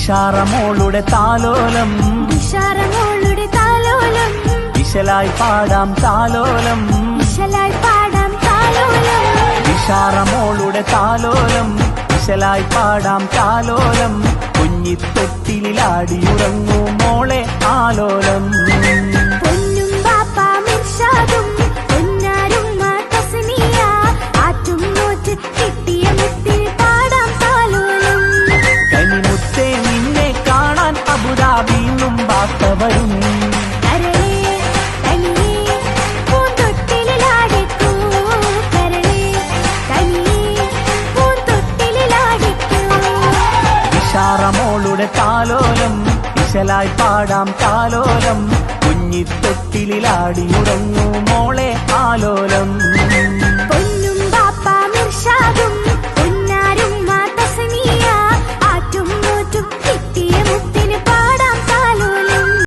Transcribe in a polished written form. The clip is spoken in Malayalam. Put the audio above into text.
ഇഷാറമോളുടെ താലോലം ഇഷാറമോളുടെ താലോലം വിശലായി പാടാം താലോലം വിശലായി പാടാം താലോലം ഇഷാറമോളുടെ താലോലം വിശലായി പാടാം താലോലം കുഞ്ഞിത്തൊട്ടിലാടിയുറങ്ങൂ മോളെ ആലോലം പൊന്നും ബാപ്പ മിർഷാദും പൊന്നാരുമ്മ തസ്നിയ ആറ്റും നോറ്റ് കിട്ടിയ മുത്തിൽ പാടാം താലോലം കനിമുത്തേ നിന്നെ കാണാൻ അബുദാബിന്നും ബാപ്പ വരും ഇഷാറമോളുടെ താലോലം വിശലായി പാടാം താലോലം കുഞ്ഞിത്തൊട്ടിലാടിയുറങ്ങൂ മോളെ ആലോലം